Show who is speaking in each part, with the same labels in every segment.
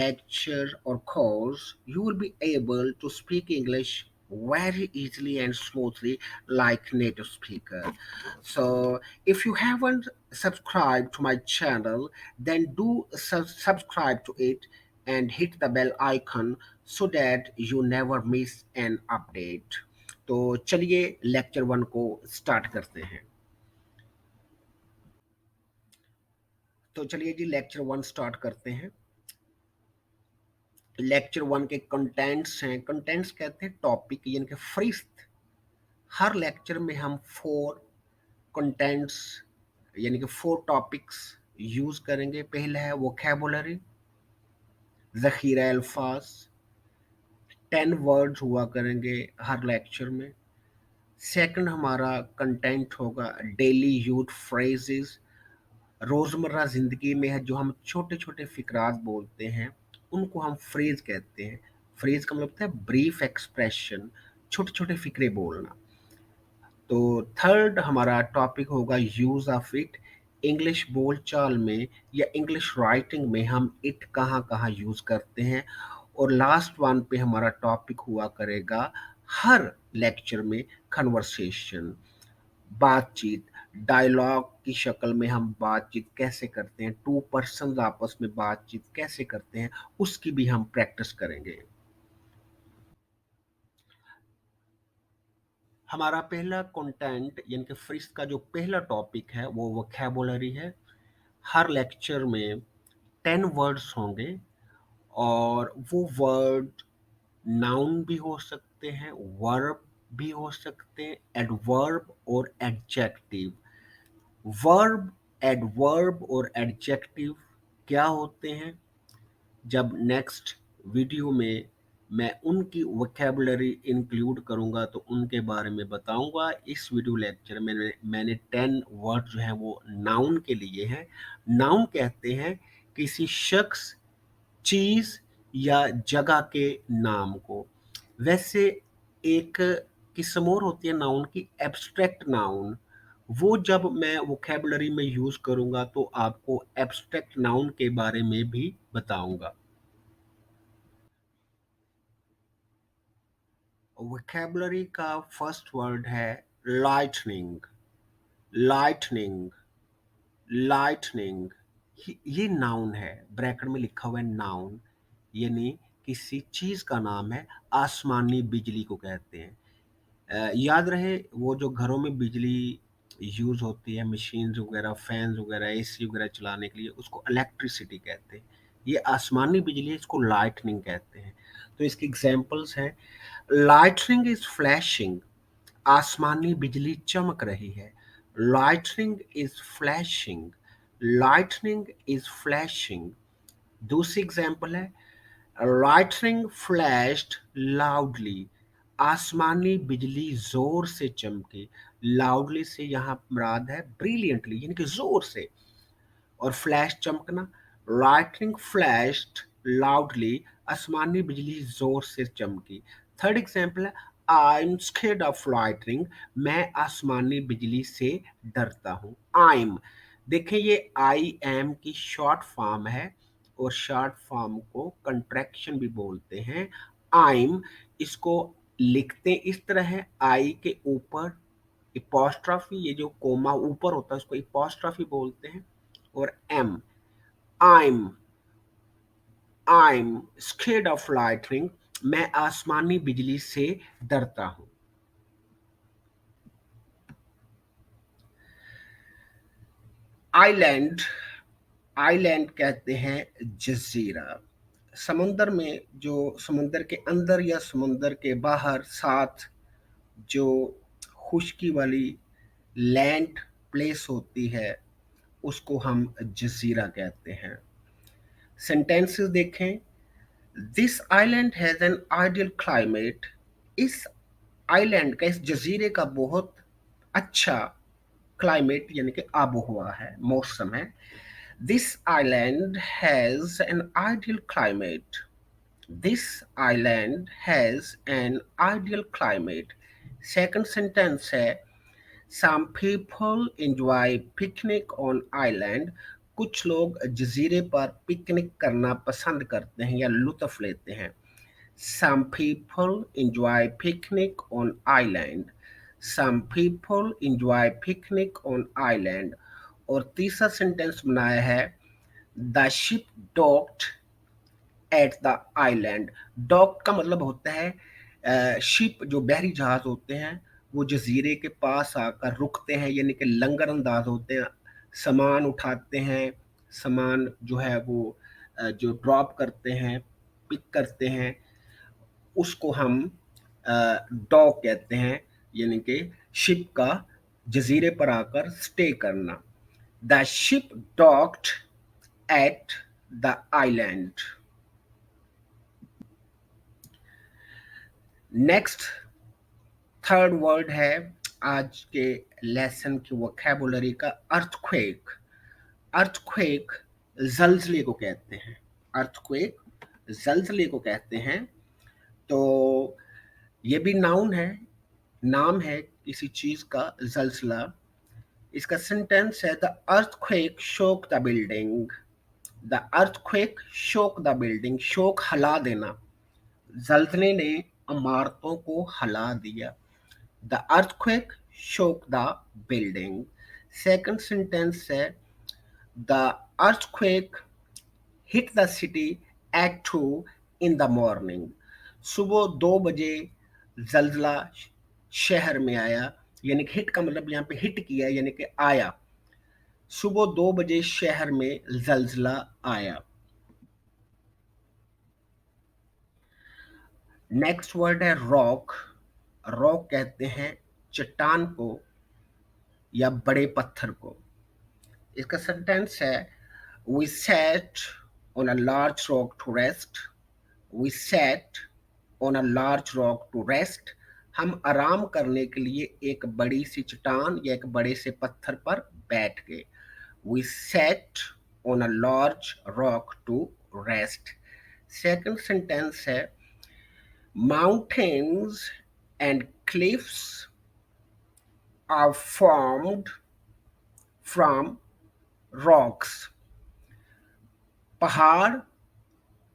Speaker 1: lecture or course, you will be able to speak English very easily and smoothly like native speaker. So if you haven't subscribed to my channel, then do subscribe to it and hit the bell icon so that you never miss an update. तो चलिए lecture one को start करते हैं। तो चलिए जी lecture one start करते हैं। Lecture one के कंटेंट्स हैं, कंटेंट्स कहते हैं टॉपिक यानी कि फरिस्त। हर लेक्चर में हम 4 कंटेंट्स यानी कि 4 टॉपिक्स यूज करेंगे। पहला है वोकैबुलरी, ज़ख़ीरा अल्फाज, 10 वर्ड्स हुआ करेंगे हर लेक्चर में। सेकंड हमारा कंटेंट होगा डेली यूज फ्रेजेस, रोज़मर्रा ज़िंदगी में है जो हम छोटे-छोटे फ़िक्रात बोलते हैं, उनको हम फ्रेज़ कहते हैं। फ्रेज़ का मतलब होता है ब्रीफ एक्सप्रेशन, छोटे-छोटे फ़िक्रे बोलना। तो थर्ड हमारा टॉपिक होगा यूज़ ऑफ इट। इंग्लिश बोलचाल में या इंग्लिश राइटिंग में हम इट कहाँ-कहाँ यूज़ करते हैं। और लास्ट वन पे हमारा टॉपिक हुआ करेगा हर लेक्चर में कन्वर्सेशन, बातचीत, डायलॉग की शक्ल में हम बातचीत कैसे करते हैं, 2 पर्सन्स आपस में बातचीत कैसे करते हैं, उसकी भी हम प्रैक्टिस करेंगे। हमारा पहला कंटेंट यानी कि फ़िज़् का जो पहला टॉपिक है वो वोकैबुलरी है। हर लेक्चर में 10 वर्ड्स होंगे और वो वर्ड नाउन भी हो सकते हैं, वर्ब भी हो सकते हैं, एडवर्ब और एडजेक्टिव। वर्ब, एडवर्ब और एडजेक्टिव क्या होते हैं? जब नेक्स्ट वीडियो में मैं उनकी वोकैबुलरी इंक्लूड करूँगा तो उनके बारे में बताऊँगा। इस वीडियो लेक्चर में मैंने 10 वर्ड जो हैं वो नाउन के लिए हैं। नाउन कहते हैं किसी शख्स, चीज़ या जगह के नाम को। वैसे एक किस्म और होती है नाउन की, एब्स्ट्रैक्ट नाउन। वो जब मैं वोकैबुलरी में यूज़ करूँगा तो आपको एब्स्ट्रैक्ट नाउन के बारे में भी बताऊँगा। वोकैबुलरी का फर्स्ट वर्ड है लाइटनिंग। लाइटनिंग, लाइटनिंग ये नाउन है, ब्रैकेट में लिखा हुआ है नाउन, यानी किसी चीज़ का नाम है। आसमानी बिजली को कहते हैं। याद रहे वो जो घरों में बिजली यूज़ होती है, मशीन्स वगैरह, फैन्स वगैरह, एसी वगैरह चलाने के लिए, उसको इलेक्ट्रिसिटी कहते हैं। ये आसमानी बिजली है, इसको लाइटनिंग कहते हैं। तो इसके एग्जांपल्स हैं, लाइटनिंग इज़ फ्लैशिंग, आसमानी बिजली चमक रही है। Lightning is flashing, lightning is flashing. दूसरी एग्जांपल है, लाइटनिंग फ्लैश्ड लाउडली, आसमानी बिजली जोर से चमकी। लाउडली से यहाँ मुराद है ब्रिलियंटली यानी कि जोर से, और फ्लैश चमकना। लाइटनिंग फ्लैश्ड लाउडली, आसमानी बिजली जोर से चमकी। थर्ड एग्जाम्पल है, I am scared of lightning, मैं आसमानी बिजली से डरता हूँ। आई एम, देखें ये आई एम की शॉर्ट फॉर्म है और शॉर्ट फॉर्म को कंट्रैक्शन भी बोलते हैं। आई एम, इसको लिखते इस तरह है, आई के ऊपर इपोस्ट्रॉफी, ये जो कोमा ऊपर होता है उसको इपोस्ट्रॉफी बोलते हैं, और M. I'm I'm scared of lightning, मैं आसमानी बिजली से डरता हूँ। आइलैंड, आइलैंड कहते हैं जजीरा। समुंदर में, जो समुंदर के अंदर या समुंदर के बाहर साथ जो खुश्की वाली लैंड प्लेस होती है उसको हम जजीरा कहते हैं। सेंटेंसेस देखें, this island has an ideal climate, इस आइलैंड का, इस जजीरे का बहुत अच्छा क्लाइमेट यानी कि आबो हवा है, मौसम है। This island has an ideal climate, this island has an ideal climate. Second sentence है, some people enjoy picnic on island, कुछ लोग जजीरे पर पिकनिक करना पसंद करते हैं या लुत्फ लेते हैं। Some people enjoy picnic on island. Some people enjoy picnic on island. और तीसरा सेंटेंस बनाया है the ship docked at the island. Dock का मतलब होता है शिप, जो बहरी जहाज होते हैं वो जजीरे के पास आकर रुकते हैं, यानी कि लंगर अंदाज होते हैं, सामान उठाते हैं, सामान जो है वो जो ड्रॉप करते हैं, पिक करते हैं, उसको हम डॉक कहते हैं, यानी कि शिप का जजीरे पर आकर स्टे करना। The ship docked at the island. Next third word है आज के लेसन की वोकैबुलरी का अर्थक्वेक। अर्थक्वेक जल्जले को कहते हैं। अर्थक्वेक जल्जले को कहते हैं। तो ये भी नाउन है, नाम है किसी चीज का जल्जला। इसका सेंटेंस है the earthquake shook the building. The earthquake shook the building. Shook हिला देना, जल्जले ने इमारतों को हिला दिया। The earthquake shook the building. Second sentence है the earthquake hit the city at 2 in the morning. सुबह 2 बजे जल्जला शहर में आया, यानी कि हिट का मतलब यहाँ पे हिट किया यानी कि आया। सुबह 2 बजे शहर में जल्जला आया। नेक्स्ट वर्ड है रॉक। रॉक कहते हैं चट्टान को या बड़े पत्थर को। इसका सेंटेंस है we sat on a large rock to rest. We sat on a large rock to rest. हम आराम करने के लिए एक बड़ी सी चट्टान या एक बड़े से पत्थर पर बैठ गए। We sat on a large rock to rest. Second sentence है mountains and cliffs are formed from rocks. पहाड़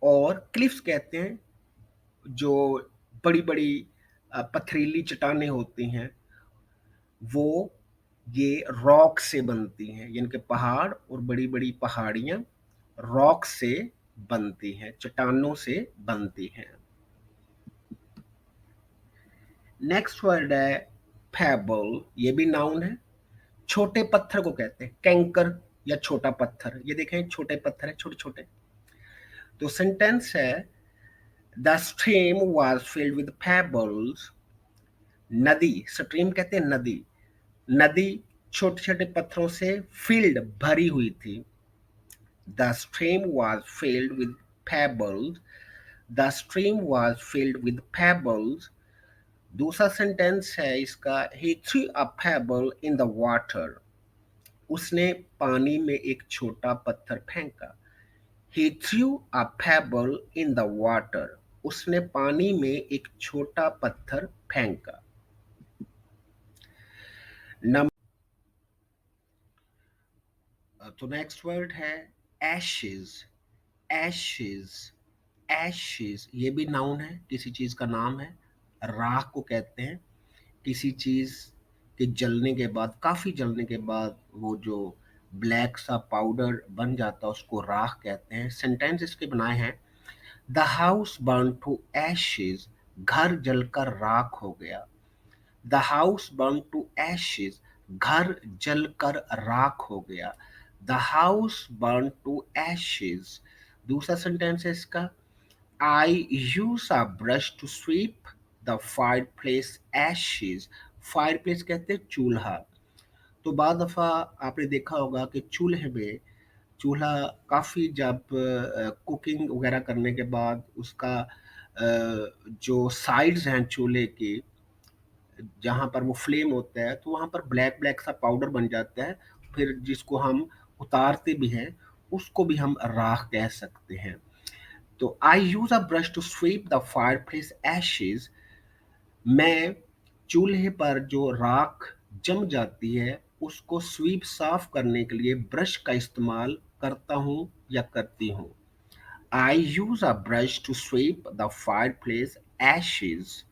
Speaker 1: और क्लिफ्स कहते हैं जो बड़ी बड़ी पथरीली चट्टानें होती हैं, वो ये रॉक से बनती हैं, यानी कि पहाड़ और बड़ी बड़ी पहाड़ियां रॉक से बनती हैं, चट्टानों से बनती हैं। नेक्स्ट वर्ड है फेबल। ये भी नाउन है। छोटे पत्थर को कहते हैं कैंकर या छोटा पत्थर। ये देखें छोटे पत्थर है, छोटे छोटे। तो सेंटेंस है the stream was filled with pebbles. नदी, स्ट्रीम कहते हैं नदी, नदी छोटे छोटे पत्थरों से फील्ड भरी हुई थी। The stream was filled with pebbles. The stream was filled with pebbles. दूसरा सेंटेंस है इसका ही threw a pebble in the water. उसने पानी में एक छोटा पत्थर फेंका। He threw a pebble in the water. उसने पानी में एक छोटा पत्थर फेंका। तो नेक्स्ट वर्ड है ashes. ashes. ashes ये भी नाउन है, किसी चीज का नाम है। राख को कहते हैं किसी चीज के जलने के बाद, काफी जलने के बाद वो जो ब्लैक सा पाउडर बन जाता है उसको राख कहते हैं। सेंटेंस इसके बनाए हैं the house burn to ashes. घर जलकर राख हो गया। The house burn to ashes. घर जलकर राख हो गया। The house burn to ashes. दूसरा सेंटेंस है इसका I use a brush to sweep the fireplace ashes. Fireplace कहते हैं चूल्हा। तो बाद दफ़ा आपने देखा होगा कि चूल्हे में, चूल्हा काफ़ी जब कुकिंग वगैरह करने के बाद उसका जो साइड्स हैं चूल्हे की, जहाँ पर वो फ्लेम होता है तो वहाँ पर ब्लैक ब्लैक सा पाउडर बन जाता है, फिर जिसको हम उतारते भी हैं उसको भी हम राख कह सकते हैं। तो I use a brush to sweep the fireplace ashes. मैं चूल्हे पर जो राख जम जाती है उसको स्वीप साफ करने के लिए ब्रश का इस्तेमाल करता हूँ या करती हूँ। I use a brush to sweep the fireplace ashes.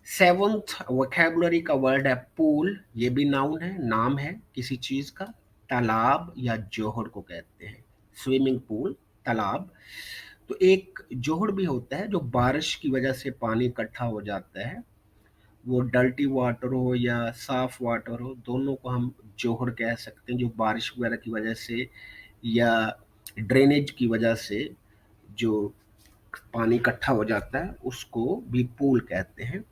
Speaker 1: Seventh vocabulary का वर्ड है पूल। ये भी नाउन है, नाम है किसी चीज का। तालाब या जोहड़ को कहते हैं। स्विमिंग पूल, तालाब। तो एक जोहड़ भी होता है जो बारिश की वजह से पानी इकट्ठा हो जाता है। वो डर्टी वाटर हो या साफ वाटर हो, दोनों को हम जोहड़ कह सकते हैं। जो बारिश वगैरह की वजह से या ड्रेनेज की वजह से जो पानी इकट्ठा हो जाता है उसको भी पूल कहते हैं।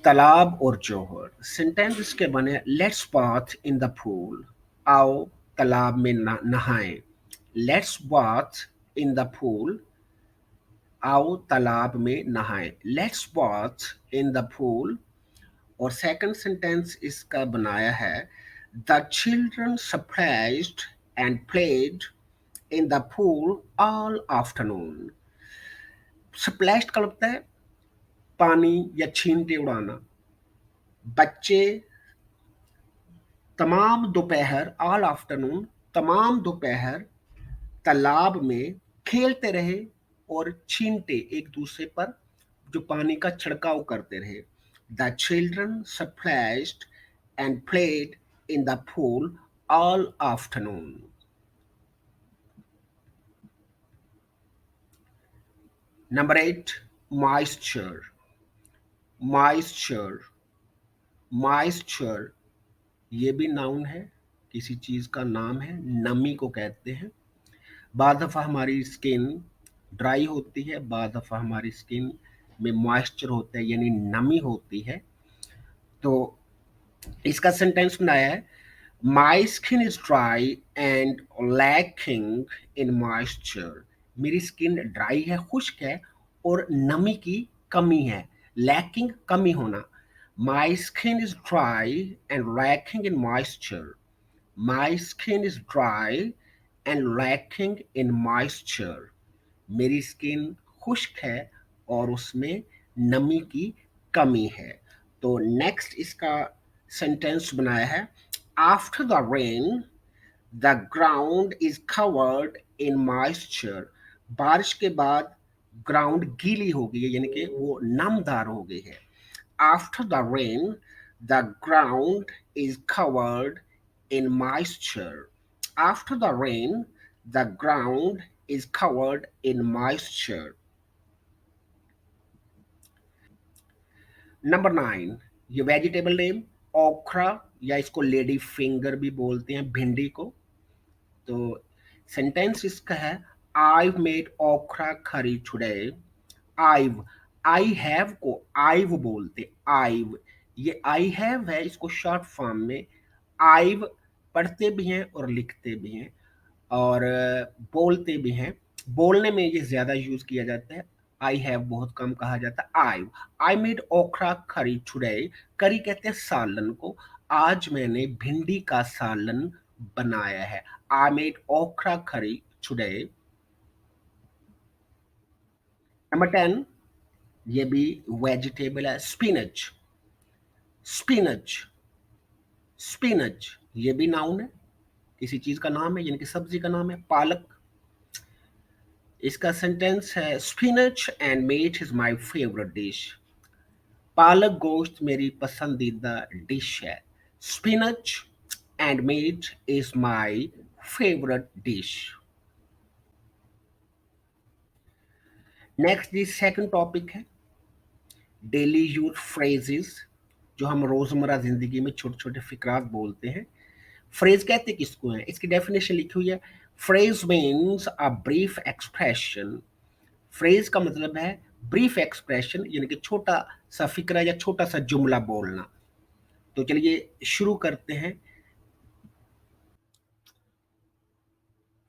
Speaker 1: तालाब और जोहर। सेंटेंस इसके बने let's bath in the pool. आओ तालाब में नहाएं। Let's bath in the pool. आओ तालाब में नहाएं। Let's bath in the pool. और सेकंड सेंटेंस इसका बनाया है the children surprised and played in the pool all afternoon. Splashed का लगता है पानी या छींटे उड़ाना। बच्चे तमाम दोपहर, ऑल आफ्टरनून, तमाम दोपहर तालाब में खेलते रहे और छींटे एक दूसरे पर जो पानी का छिड़काव करते रहे। The children surprised and played in the pool all afternoon. Number 8, moisture. Moisture, moisture ये भी नाउन है, किसी चीज का नाम है, नमी को कहते हैं। बाद दफ़ा हमारी स्किन ड्राई होती है, बाद दफ़ा हमारी स्किन में मॉइस्चर होता है यानी नमी होती है। तो इसका सेंटेंस बनाया है my skin is dry and lacking in moisture. मेरी स्किन ड्राई है, खुश्क है और नमी की कमी है। लैकिंग कमी होना। My skin is dry and lacking in moisture. My skin is dry and lacking in moisture. मेरी स्किन खुश्क है और उसमें नमी की कमी है। तो नेक्स्ट इसका सेंटेंस बनाया है after the rain the ground is covered in moisture. बारिश के बाद ग्राउंड गीली हो गई है यानी कि वो नमदार हो गई है। After the rain the ground is covered in moisture. After the rain, the ground is covered in moisture. Number 9, ये वेजिटेबल नेम ओखरा या इसको लेडी फिंगर भी बोलते हैं, भिंडी को। तो सेंटेंस इसका है I've made okra curry today. I've, I have को I've बोलते। I've, ये I have है, इसको शॉर्ट फॉर्म में I've पढ़ते भी हैं और लिखते भी हैं और बोलते भी हैं। बोलने में ये ज्यादा यूज किया जाता है, आई हैव बहुत कम कहा जाता है। आई मेड ओखरा करी टुडे। करी कहते हैं सालन को। आज मैंने भिंडी का सालन बनाया है। आई मेड ओखरा करी टुडे। नंबर 10, ये भी वेजिटेबल है, स्पिनच। स्पिनच, स्पिनच ये भी नाउन है, किसी चीज का नाम है यानी कि सब्जी का नाम है। पालक। इसका सेंटेंस है spinach and meat is my favourite dish. पालक गोश्त मेरी पसंदीदा डिश है। Spinach and meat is my favourite dish. Next जी सेकंड टॉपिक है डेली यूज फ्रेजेस, जो हम रोजमर्रा जिंदगी में छोटे छोटे फिक्रात बोलते हैं। फ्रेज कहते किसको है, इसकी डेफिनेशन लिखी हुई है phrase means a brief expression. Phrase का मतलब है ब्रीफ एक्सप्रेशन यानी कि छोटा सा फिक्रा या छोटा सा जुमला बोलना। तो चलिए शुरू करते हैं।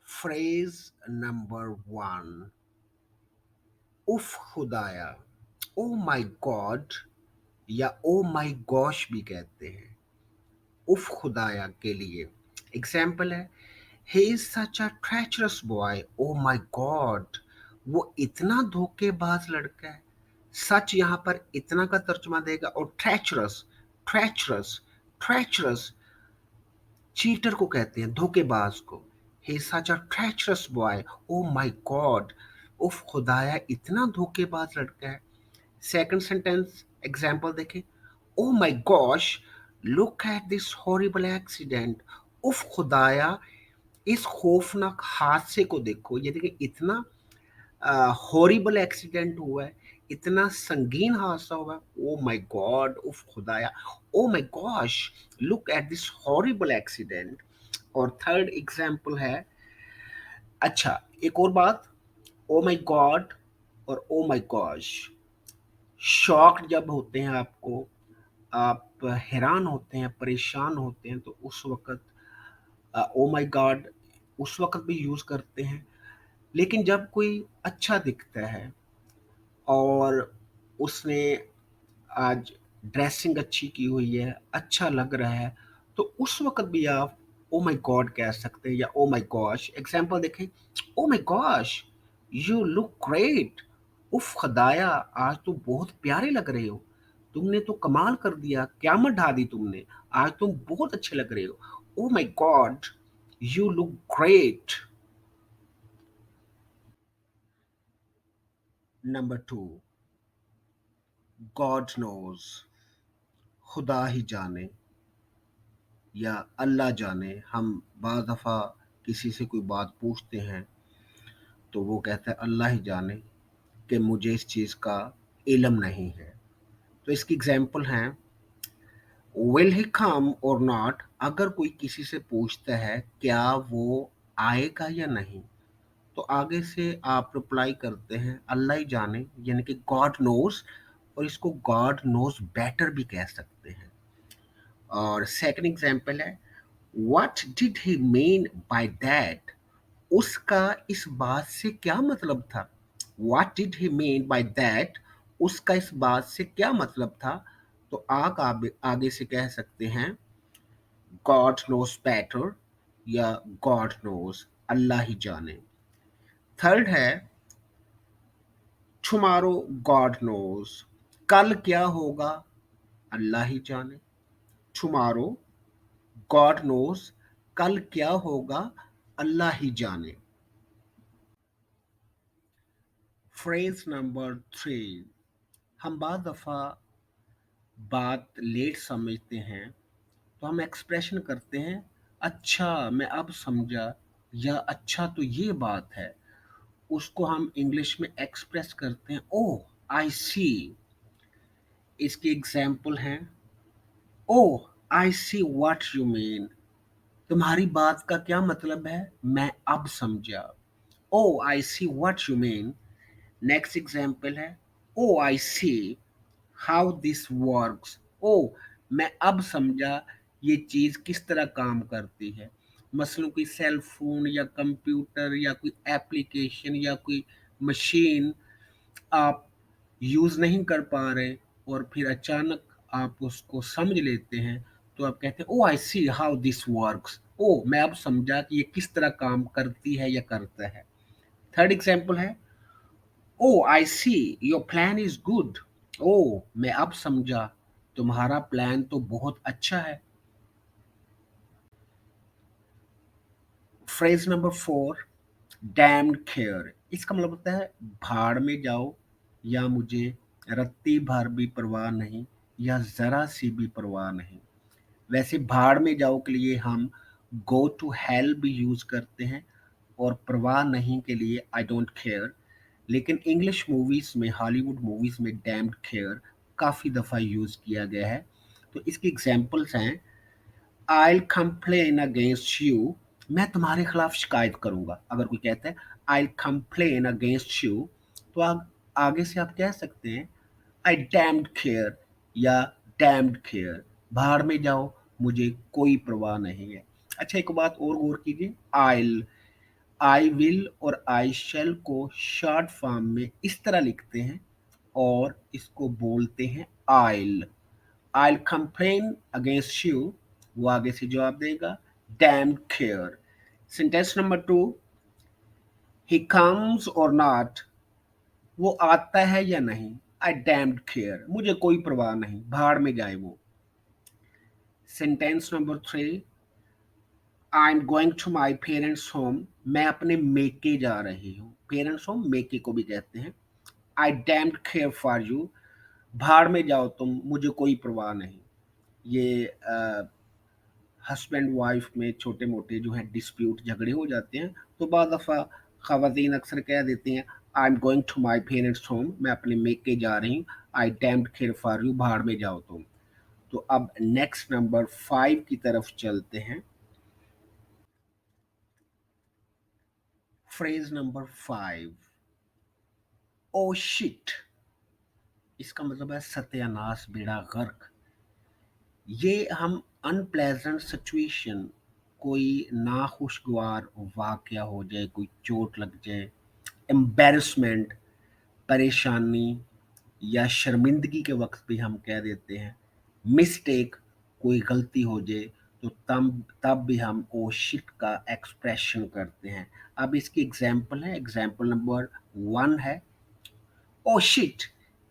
Speaker 1: फ्रेज नंबर 1, उफ खुदाया, ओ माय गॉड या ओ माय गॉश भी कहते हैं उफ खुदाया के लिए। एग्जाम्पल है he is such a treacherous boy, oh my God, वो इतना धोखेबाज लड़का है। सच यहाँ पर इतना का तर्जुमा देगा और ट्रेचरस, ट्रेचरस, ट्रेचरस चीटर को कहते हैं, धोखेबाज को। He is such a treacherous boy, oh my god, उफ खुदाया इतना धोखेबाज लड़का है। सेकंड सेंटेंस एग्जांपल देखें, ओ my gosh, look at this horrible accident, उफ खुदाया इस खौफनाक हादसे को देखो। ये देखिए इतना हॉरिबल एक्सीडेंट हुआ है, इतना संगीन हादसा हुआ है। ओ माय गॉड, उफ खुदाया, oh my gosh, look at this horrible accident. और थर्ड एग्जांपल है, अच्छा एक और बात, ओ माय गॉड और ओ माय गॉश, शॉक्ड जब होते हैं आपको, आप हैरान होते हैं, परेशान होते हैं, तो उस वक्त ओ माय गॉड उस वक्त भी यूज करते हैं। लेकिन जब कोई अच्छा दिखता है और उसने आज ड्रेसिंग अच्छी की हुई है, अच्छा लग रहा है, तो उस वक़्त भी आप ओह माय गॉड कह सकते हैं या ओह माय गॉश। एग्ज़ाम्पल देखें, oh my gosh, you look great, उफ़ खुदाया आज तो बहुत प्यारे लग रहे हो। तुमने तो कमाल कर दिया, क़यामत ढा दी तुमने, आज तुम बहुत अच्छे लग रहे हो। Oh my god, you look great. Number 2, god knows, खुदा ही जाने या अल्लाह जाने। हम बाज़ दफ़ा किसी से कोई बात पूछते हैं तो वो कहता है अल्लाह ही जाने, कि मुझे इस चीज़ का इल्म नहीं है। तो इसकी एग्जांपल हैं, विल ही कम और नॉट, अगर कोई किसी से पूछता है क्या वो आएगा या नहीं, तो आगे से आप रिप्लाई करते हैं अल्लाह ही जाने, यानी कि गॉड नोज़, और इसको गॉड नोज़ बेटर भी कह सकते हैं। और सेकंड एग्जांपल है, what did he mean by that, उसका इस बात से क्या मतलब था। What did he mean by that, उसका इस बात से क्या मतलब था। तो आगे से कह सकते हैं गॉड नोज बेटर या गॉड नोज, अल्लाह ही जाने। थर्ड है टुमारो, गॉड नोज, कल क्या होगा अल्लाह ही जाने। टुमारो, गॉड नोज, कल क्या होगा अल्लाह ही जाने। फ्रेज नंबर 3, हम बाद दफ़ा बात लेट समझते हैं तो हम एक्सप्रेशन करते हैं, अच्छा मैं अब समझा, या अच्छा तो ये बात है। उसको हम इंग्लिश में एक्सप्रेस करते हैं, ओह आई सी। इसके एग्जाम्पल हैं, oh I see what you mean, तुम्हारी बात का क्या मतलब है, मैं अब समझा। Oh I see what you mean. Next example है, oh I see how this works, ओ मैं अब समझा ये चीज़ किस तरह काम करती है। मसलन कोई सेल फोन या कंप्यूटर या कोई एप्लीकेशन या कोई मशीन आप यूज़ नहीं कर पा रहे, और फिर अचानक आप उसको समझ लेते हैं, तो आप कहते हैं ओ आई सी हाउ दिस वर्क्स, ओ मैं अब समझा कि ये किस तरह काम करती है या करता है। थर्ड एग्जाम्पल है, oh I see your plan is good, ओह मैं अब समझा तुम्हारा प्लान तो बहुत अच्छा है। फ्रेज नंबर 4, डैम्ड केयर, इसका मतलब होता है भाड़ में जाओ, या मुझे रत्ती भर भी परवाह नहीं, या ज़रा सी भी परवाह नहीं। वैसे भाड़ में जाओ के लिए हम गो टू हेल भी यूज़ करते हैं, और परवाह नहीं के लिए आई डोंट केयर। लेकिन इंग्लिश मूवीज़ में, हॉलीवुड मूवीज़ में डैम्ड केयर काफ़ी दफ़ा यूज़ किया गया है। तो इसकी एग्जांपल्स हैं, आई कंप्लेन अगेंस्ट यू, मैं तुम्हारे खिलाफ शिकायत करूँगा। अगर कोई कहता है आई कंप्लेन अगेंस्ट यू, तो आप आगे से आप कह सकते हैं आई डैम्ड केयर या डैम्ड केयर, बाहर में जाओ मुझे कोई परवाह नहीं है। अच्छा एक बात और गौर कीजिए, आई विल और आई शैल को शॉर्ट फॉर्म में इस तरह लिखते हैं और इसको बोलते हैं आइल कंप्लेन अगेंस्ट यू, वो आगे से जवाब देगा damned care. Sentence number 2, he comes or not, वो आता है या नहीं, आई डैम्ड केयर, मुझे कोई परवाह नहीं, भाड़ में जाए वो। Sentence number 3, I am going to my parents home, मैं अपने मेके जा रही हूँ। पेरेंट्स होम मेके को भी कहते हैं। आई डैम्ड केयर फॉर यू, भाड़ में जाओ तुम, मुझे कोई परवाह नहीं। ये हस्बैंड वाइफ में छोटे मोटे जो है डिस्प्यूट झगड़े हो जाते हैं, तो बाद दफ़ा ख़वातीन अक्सर कह देती हैं I am going to my parents home, मैं अपने मेके जा रही हूँ। I damned care for you, भाड़ में जाओ तुम। तो अब नेक्स्ट नंबर 5 की तरफ चलते हैं। Phrase number 5, oh shit. इसका मतलब है सत्यानाश, बेड़ा गर्क। ये हम अनप्लेजेंट सिचुएशन, कोई नाखुशगवार वाकया हो जाए, कोई चोट लग जाए, एम्बेरसमेंट, परेशानी या शर्मिंदगी के वक्त भी हम कह देते हैं। मिस्टेक, कोई गलती हो जाए, तो तब तब भी हम ओ शिट का एक्सप्रेशन करते हैं। अब इसकी एग्जाम्पल है, एग्जाम्पल नंबर 1 है, oh shit,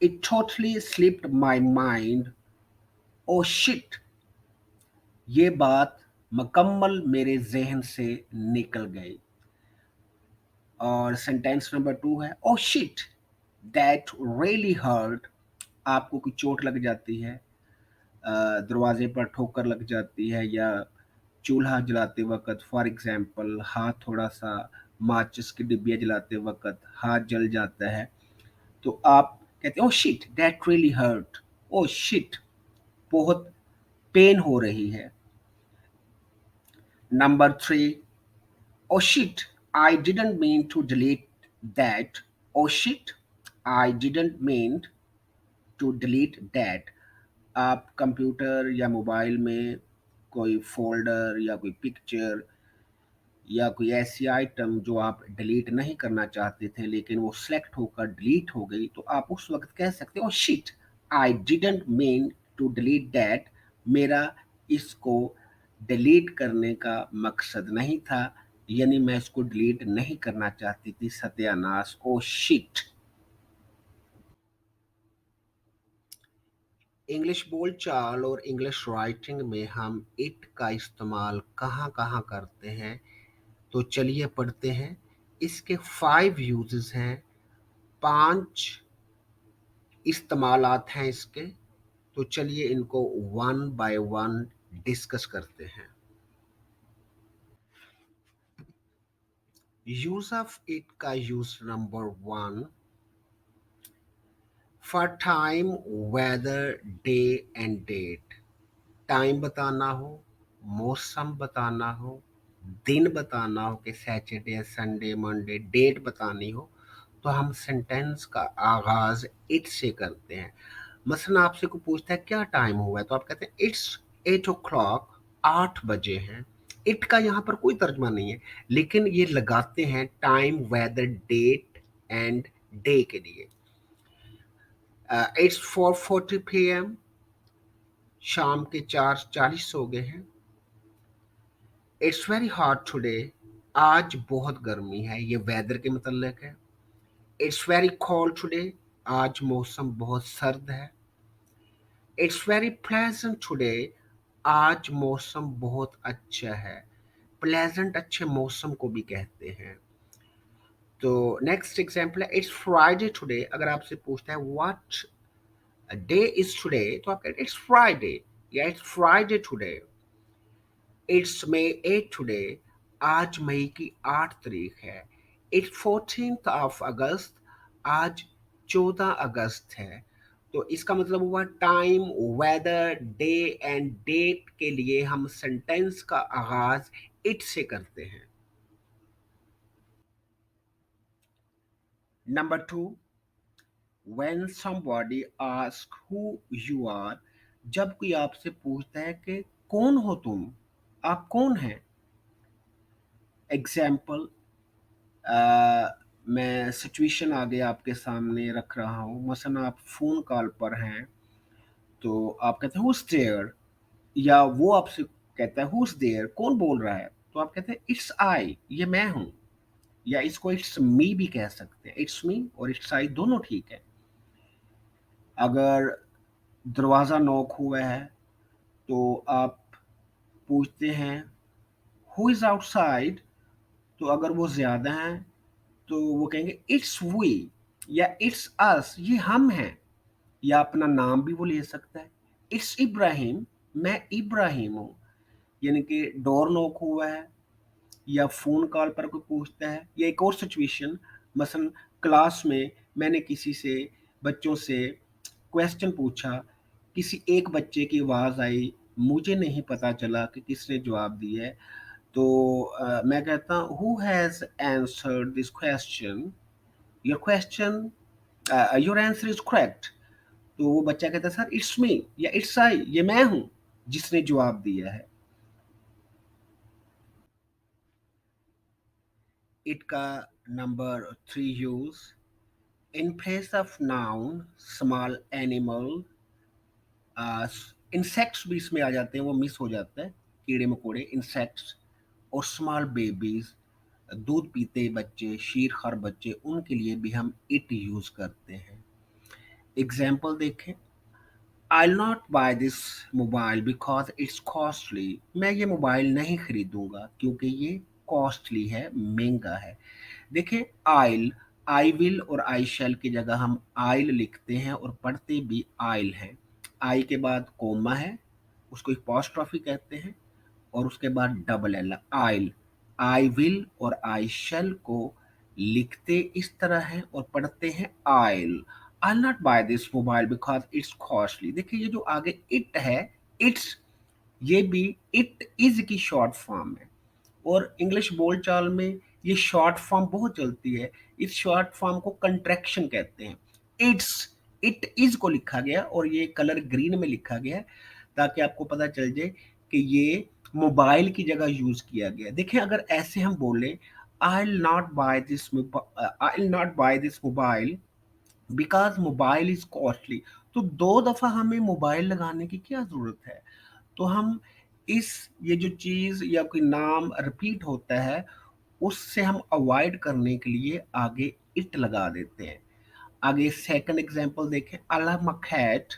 Speaker 1: it totally slipped my mind. Oh shit, ये बात मुकम्मल मेरे जहन से निकल गई। और सेंटेंस नंबर 2 है, oh shit that really hurt. आपको कोई चोट लग जाती है, दरवाजे पर ठोकर लग जाती है, या चूल्हा जलाते वक्त फॉर एग्जांपल हाथ थोड़ा सा माचिस की डिब्बियाँ जलाते वक्त हाथ जल जाता है, तो आप कहते हैं oh shit that really hurt. Oh shit, बहुत पेन हो रही है। Number 3, oh shit, I didn't mean to delete that. Oh shit, I didn't mean to delete that. आप कंप्यूटर या मोबाइल में कोई फ़ोल्डर या कोई पिक्चर या कोई ऐसी आइटम जो आप डिलीट नहीं करना चाहते थे लेकिन वो सेलेक्ट होकर डिलीट हो गई, तो आप उस वक़्त कह सकते हो, shit I didn't mean to delete that. मेरा इसको डिलीट करने का मकसद नहीं था, यानी मैं इसको डिलीट नहीं करना चाहती थी, सत्यानाश, ओह शिट। इंग्लिश बोलचाल और इंग्लिश राइटिंग में हम इट का इस्तेमाल कहाँ-कहाँ करते हैं, तो चलिए पढ़ते हैं। इसके 5 यूजेस हैं, 5 इस्तेमालात हैं इसके। तो चलिए इनको वन बाय वन डिस्कस करते हैं। यूज ऑफ इट का use number 1, for time, weather, day and date. Time बताना हो, मौसम बताना हो, दिन बताना हो कि सैटरडे, संडे, मंडे, डेट बतानी हो, तो हम सेंटेंस का आगाज इट से करते हैं। मसलन आपसे कोई पूछता है क्या टाइम हुआ है, तो आप कहते हैं इट्स 8 o'clock, 8 बजे हैं। इट का यहाँ पर कोई तर्जमा नहीं है, लेकिन ये लगाते हैं time, weather, date and day के लिए। इट्स 4:40 PM, शाम के 4:40 हो गए हैं। इट्स वेरी हॉट टुडे, आज बहुत गर्मी है, ये वेदर के मतलब है। इट्स वेरी कोल्ड टुडे, आज मौसम बहुत सर्द है। इट्स वेरी प्लेजेंट टुडे, आज मौसम बहुत अच्छा है। प्लेजेंट अच्छे मौसम को भी कहते हैं। तो नेक्स्ट एग्जांपल है, इट्स फ्राइडे टुडे। अगर आपसे पूछता है व्हाट डे इज टुडे, तो आप कहते हैं इट्स फ्राइडे या it's Friday today. It's may 8 today, आज मई की 8 तारीख है। इट्स 14th of August, आज 14 अगस्त है। तो इसका मतलब हुआ time, weather, day and date के लिए हम सेंटेंस का आगाज इट से करते हैं। Number 2, when somebody ask who you are. जब कोई आपसे पूछता है कि कौन हो तुम, आप कौन हैं। एग्जाम्पल, मैं सिचुएशन आगे आपके सामने रख रहा हूँ। मसलन आप फ़ोन कॉल पर हैं, तो आप कहते हैं हुज़ देयर, या वो आपसे कहता है हुज़ देयर, कौन बोल रहा है, तो आप कहते हैं इट्स आई, ये मैं हूँ, या इसको इट्स मी भी कह सकते हैं। इट्स मी और इट्स आई दोनों ठीक है। अगर दरवाज़ा नॉक हुआ है, तो आप पूछते हैं हु इज आउटसाइड, तो अगर वो ज्यादा हैं तो वो कहेंगे इट्स वी या इट्स अस, ये हम हैं। या अपना नाम भी वो ले सकता है, इट्स इब्राहिम, मैं इब्राहिम हूँ। यानी कि डोर नॉक हुआ है या फोन कॉल पर कोई पूछता है, या एक और सिचुएशन, मसलन क्लास में मैंने किसी से, बच्चों से क्वेश्चन पूछा, किसी एक बच्चे की आवाज़ आई, मुझे नहीं पता चला कि किसने जवाब दिया है, तो मैं कहता हूँ who has answered this question, your question, your answer is correct. तो वो बच्चा कहता है सर इट्स मी या इट्स आई, ये मैं हूँ जिसने जवाब दिया है। इट का number 3 use, in place of noun small animal, insects भी इसमें आ जाते हैं, वो मिस हो जाता है, कीड़े मकोड़े इंसेक्ट्स, और स्मॉल बेबीज, दूध पीते बच्चे, शीर खार बच्चे, उनके लिए भी हम इट यूज करते हैं। एग्जाम्पल देखें, I'll not buy this mobile because it's costly, मैं ये मोबाइल नहीं खरीदूंगा क्योंकि ये कॉस्टली है, महंगा है। देखिए आइल, आई विल और आई शैल की जगह हम आइल लिखते हैं और पढ़ते भी आइल हैं। आई के बाद कोमा है, उसको अपॉस्ट्रोफी कहते हैं, और उसके बाद double L, I'll. I will or I शैल को लिखते इस तरह है और पढ़ते हैं I'll. I not buy this mobile because it's costly. देखिए ये जो आगे इट है, इट्स, ये भी इट इज की शॉर्ट फॉर्म है, और इंग्लिश बोलचाल में ये शॉर्ट फॉर्म बहुत चलती है। इस शॉर्ट फॉर्म को कंट्रैक्शन कहते हैं। इट्स, इट इज को लिखा गया और ये कलर ग्रीन में लिखा गया है ताकि आपको पता चल जाए कि ये मोबाइल की जगह यूज किया गया। देखिए अगर ऐसे हम बोले I not buy this, I not buy this mobile because mobile is costly, तो दो दफा हमें मोबाइल लगाने की क्या जरूरत है। तो हम इस, ये जो चीज या कोई नाम रिपीट होता है उससे हम अवॉइड करने के लिए आगे इट लगा देते हैं। आगे सेकंड एग्जांपल देखें, I love my cat,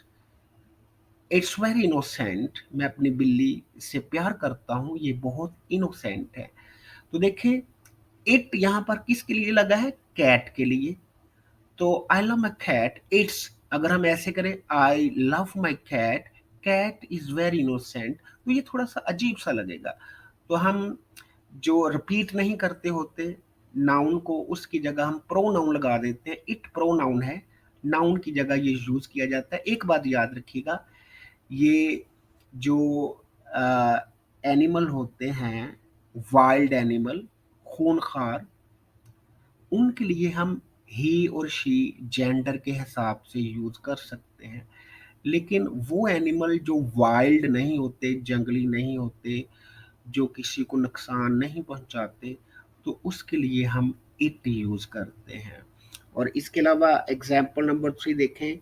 Speaker 1: it's very innocent, मैं अपनी बिल्ली से प्यार करता हूँ, ये बहुत इनोसेंट है। तो देखिए इट यहाँ पर किसके लिए लगा है, कैट के लिए। तो I love my cat, it's, अगर हम ऐसे करें I love my cat, cat is very innocent, तो ये थोड़ा सा अजीब सा लगेगा। तो हम जो रिपीट नहीं करते होते नाउन को, उसकी जगह हम प्रोनाउन लगा देते हैं। इट प्रोनाउन है, नाउन की जगह ये यूज किया जाता है। एक बात याद रखिएगा, ये जो एनिमल होते हैं, वाइल्ड एनिमल, खूंखार, उनके लिए हम ही और शी जेंडर के हिसाब से यूज कर सकते हैं। लेकिन वो एनिमल जो वाइल्ड नहीं होते, जंगली नहीं होते, जो किसी को नुकसान नहीं पहुंचाते, तो उसके लिए हम इट यूज करते हैं। और इसके अलावा एग्जाम्पल नंबर 3 देखें,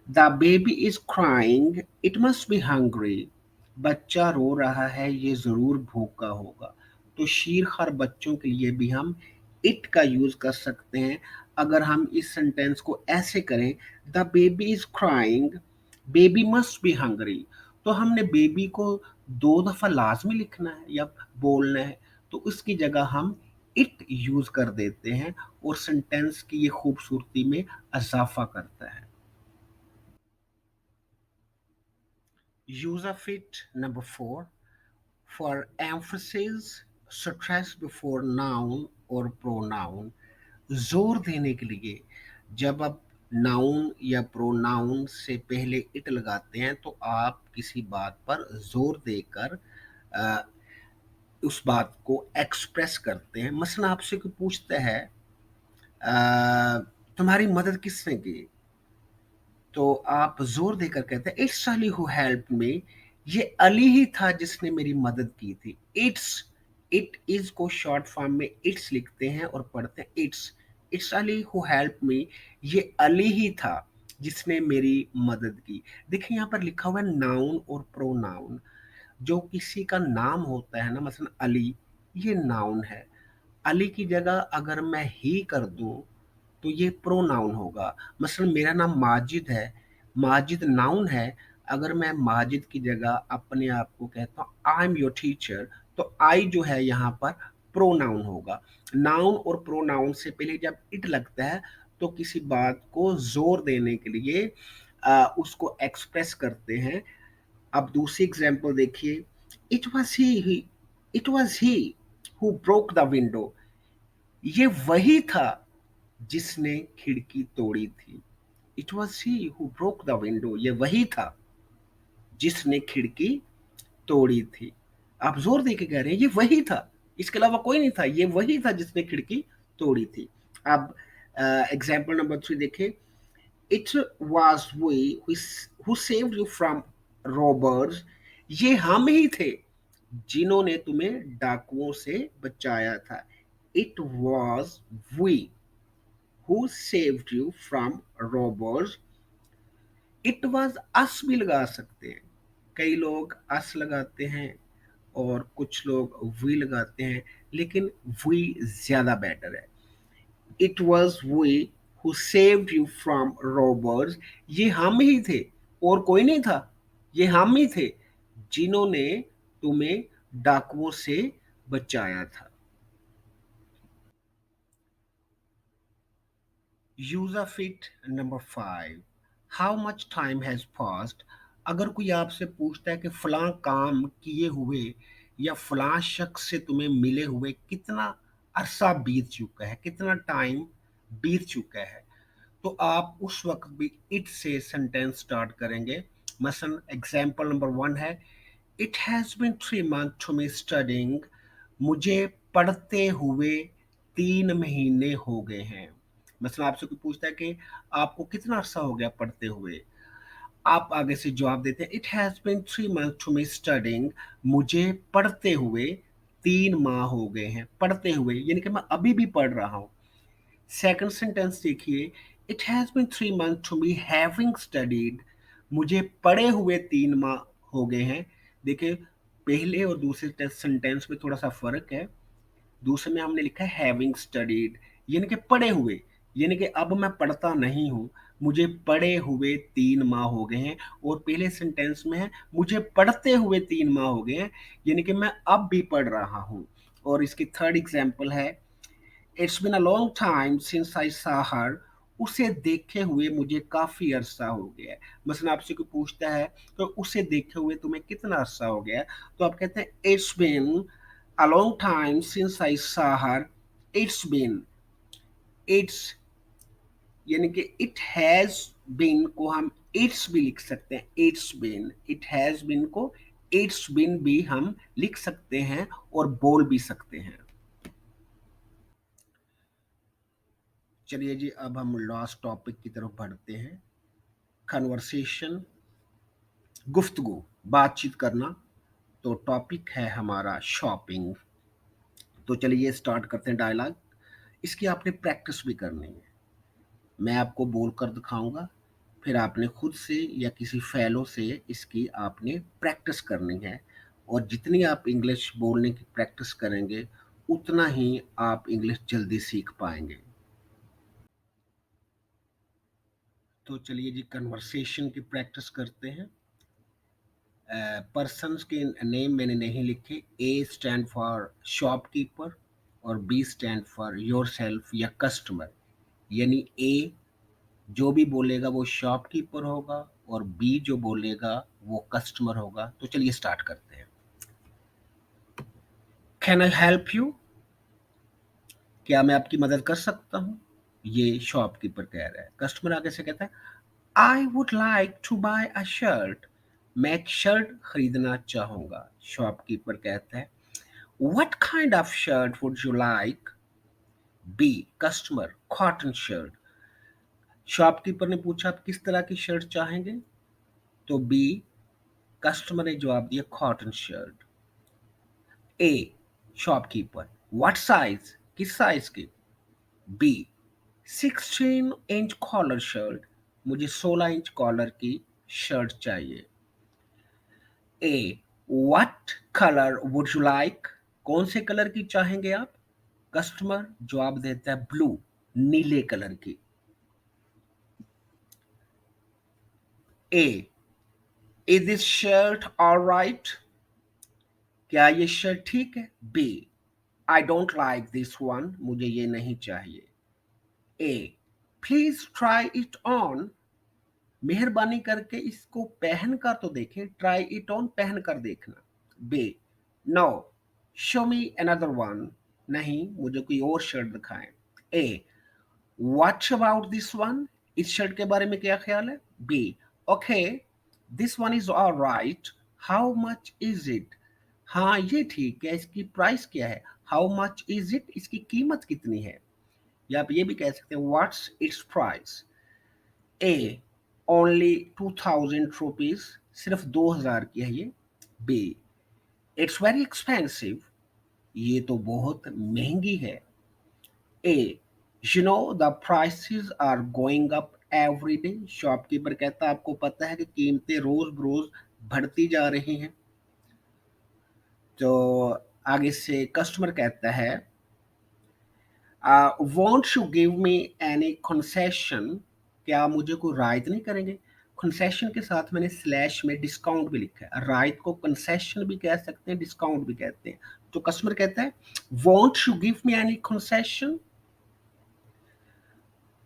Speaker 1: the baby is crying, it must be hungry, बच्चा रो रहा है, ये जरूर भूखा होगा। तो शीरखार बच्चों के लिए भी हम इट का यूज कर सकते हैं। अगर हम इस सेंटेंस को ऐसे करें, the baby is crying, baby must be hungry, तो हमने बेबी को दो दफा लाजमी लिखना है या बोलना है, तो उसकी जगह हम इट यूज कर देते हैं और सेंटेंस की ये खूबसूरती में इजाफा करता है। Use of it number 4, for emphasis, stress before noun और pronoun, जोर देने के लिए जब आप नाउन या प्रोनाउन से पहले इट लगाते हैं तो आप किसी बात पर जोर देकर अ, उस बात को एक्सप्रेस करते हैं। मसलन आपसे कोई पूछता है तुम्हारी मदद किसने की, तो आप जोर देकर कहते हैं it's Ali who help me, ये अली ही था जिसने मेरी मदद की थी। इट्स, इट इज को शॉर्ट फॉर्म में इट्स लिखते हैं और पढ़ते हैं it's Ali who help me, ये अली ही था जिसने मेरी मदद की। देखिए यहाँ पर लिखा हुआ है नाउन और प्रोनाउन। जो किसी का नाम होता है ना, मसलन अली, ये नाउन है। अली की जगह अगर मैं ही कर दूं तो ये प्रोनाउन होगा। मसलन मेरा नाम माजिद है, माजिद नाउन है, अगर मैं माजिद की जगह अपने आप को कहता हूँ आई एम योर टीचर, तो आई जो है यहाँ पर प्रोनाउन होगा। नाउन और प्रोनाउन से पहले जब इट लगता है तो किसी बात को जोर देने के लिए उसको एक्सप्रेस करते हैं। अब दूसरी एग्जाम्पल देखिए, it was he it was he who broke the window. ये वही था जिसने खिड़की तोड़ी थी। It was he who broke the window, ये वही था जिसने खिड़की तोड़ी थी। आप जोर दे के कह रहे हैं ये वही था, इसके अलावा कोई नहीं था, ये वही था जिसने खिड़की तोड़ी थी। अब एग्जाम्पल नंबर 3 देखें, it was we who saved you from robbers. ये हम ही थे जिन्होंने तुम्हें डाकुओं से बचाया था। It was we who saved you from robbers. It was us भी लगा सकते हैं, कई लोग अस लगाते हैं और कुछ लोग वी लगाते हैं, लेकिन वी ज्यादा बेटर है। It was we who saved you from robbers. ये हम ही थे और कोई नहीं था, ये हम ही थे जिन्होंने तुम्हें डाकुओं से बचाया था। Use of it number 5, how much time has passed. अगर कोई आपसे पूछता है कि फलां काम किए हुए या फलां शख्स से तुम्हें मिले हुए कितना अरसा बीत चुका है, कितना टाइम बीत चुका है, तो आप उस वक्त भी इट से सेंटेंस स्टार्ट करेंगे। मसलन एग्जाम्पल नंबर 1 है, it has been 3 months to me studying. मुझे पढ़ते हुए 3 महीने हो गए हैं। मसलन आपसे कोई पूछता है कि आपको कितना अरसा हो गया पढ़ते हुए, आप आगे से जवाब देते हैं, it has been 3 months to me studying. मुझे पढ़ते हुए 3 माह हो गए हैं। पढ़ते हुए यानी कि मैं अभी भी पढ़ रहा हूँ। सेकंड सेंटेंस देखिए, it has been 3 months to me having studied. मुझे पढ़े हुए 3 माह हो गए हैं। देखिए, पहले और दूसरे सेंटेंस में थोड़ा सा फर्क है। दूसरे में हमने लिखा है हैविंग स्टडीड, यानी कि पढ़े हुए, यानी कि अब मैं पढ़ता नहीं हूँ, मुझे पढ़े हुए 3 माह हो गए हैं। और पहले सेंटेंस में है मुझे पढ़ते हुए 3 माह हो गए हैं, यानी कि मैं अब भी पढ़ रहा हूँ। और इसकी थर्ड एग्जाम्पल है, it's been a long time since I सा हर। उसे देखे हुए मुझे काफी अरसा हो गया है। मसलन आपसे कोई पूछता है तो उसे देखे हुए तुम्हें कितना अरसा हो गया है, तो आप कहते हैं it's been a long time since I सा हर। इट्स बिन, इट्स यानी कि इट हैज बीन को हम इट्स भी लिख सकते हैं। It's been, it has been को इट्स बीन भी हम लिख सकते हैं और बोल भी सकते हैं। चलिए जी, अब हम लास्ट टॉपिक की तरफ बढ़ते हैं। कन्वर्सेशन, गुफ्तगू, बातचीत करना। तो टॉपिक है हमारा शॉपिंग। तो चलिए स्टार्ट करते हैं डायलॉग। इसकी आपने प्रैक्टिस भी करनी है। मैं आपको बोल कर दिखाऊंगा, फिर आपने खुद से या किसी फेलो से इसकी आपने प्रैक्टिस करनी है। और जितनी आप इंग्लिश बोलने की प्रैक्टिस करेंगे उतना ही आप इंग्लिश जल्दी सीख पाएंगे। तो चलिए जी, कन्वर्सेशन की प्रैक्टिस करते हैं। पर्सन्स के नेम मैंने नहीं लिखे। ए स्टैंड फॉर शॉपकीपर और B stand for your self या कस्टमर। यानी ए जो भी बोलेगा वो शॉपकीपर होगा और बी जो बोलेगा वो कस्टमर होगा। तो चलिए स्टार्ट करते हैं। Can I help you? क्या मैं आपकी मदद कर सकता हूँ? ये शॉपकीपर कह रहा है। कस्टमर आगे से कहता है, I would like to buy a shirt. मैं एक शर्ट खरीदना चाहूंगा। शॉपकीपर कहता है, what kind of shirt would you like? B customer, cotton shirt. Shopkeeper ने पूछा, आप किस तरह की शर्ट चाहेंगे? तो बी कस्टमर ने जवाब दिया, cotton shirt. A shopkeeper, what size? किस साइज की? B 16 inch collar shirt. मुझे 16 इंच कॉलर की शर्ट चाहिए। A what colour would you like? कौन से कलर की चाहेंगे आप? कस्टमर जवाब देता है, ब्लू, नीले कलर की। A is this shirt alright? क्या ये शर्ट ठीक है? B, I don't like this one, मुझे ये नहीं चाहिए। A, please try it on, मेहरबानी करके इसको पहन कर तो देखें, ट्राई इट ऑन, पहन कर देखना। B, no, show me another one, नहीं मुझे कोई और शर्ट दिखाएं। A, what about this one, इस शर्ट के बारे में क्या ख्याल है? B, okay, this one is alright, how much is it, हाँ ये ठीक है, इसकी प्राइस क्या है? हाउ मच इज इट, इसकी कीमत कितनी है? या आप ये भी कह सकते हैं what's it's price. A, only 2000 rupees, सिर्फ 2000 की है ये। बी, इट्स वेरी एक्सपेंसिव, ये तो बहुत महंगी है। A, you know the prices are going up every day, shopkeeper कहता है आपको पता है कि कीमतें रोज बरोज बढ़ती जा रही हैं। तो आगे से कस्टमर कहता है won't you give me any concession, क्या आप मुझे कोई रायत नहीं करेंगे? कंसेशन के साथ मैंने स्लैश में डिस्काउंट भी लिखा है, रायत को कंसेशन भी कह सकते हैं, डिस्काउंट भी कहते हैं। तो कस्टमर कहता है won't you give me any concession,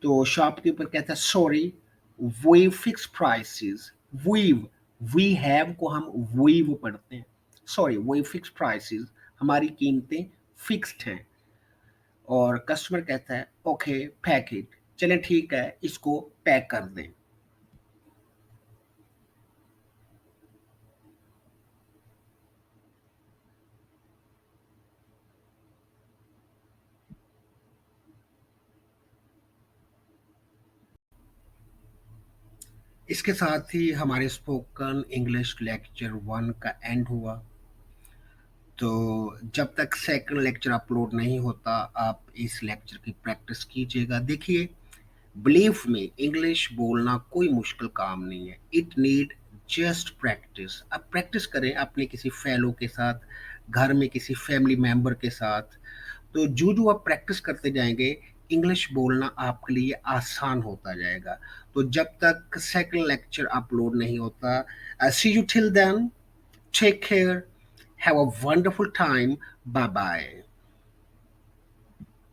Speaker 1: तो शॉपकीपर कहता है sorry, we fix prices, we've, we have को हम वीव पढ़ते हैं, सॉरी वी फिक्स प्राइसेस, हमारी कीमतें फिक्स्ड हैं। और कस्टमर कहता है ओके पैक इट, चलें ठीक है इसको पैक कर दें। इसके साथ ही हमारे स्पोकन इंग्लिश लेक्चर 1 का एंड हुआ। तो जब तक सेकंड लेक्चर अपलोड नहीं होता आप इस लेक्चर की प्रैक्टिस कीजिएगा। देखिए, बिलीव में इंग्लिश बोलना कोई मुश्किल काम नहीं है, इट नीड जस्ट प्रैक्टिस। आप प्रैक्टिस करें अपने किसी फेलो के साथ, घर में किसी फैमिली मेंबर के साथ। तो जो जो आप प्रैक्टिस करते जाएंगे इंग्लिश बोलना आपके लिए आसान होता जाएगा। तो जब तक सेकंड लेक्चर अपलोड नहीं होता, see you till then, take care, have a wonderful time, bye bye.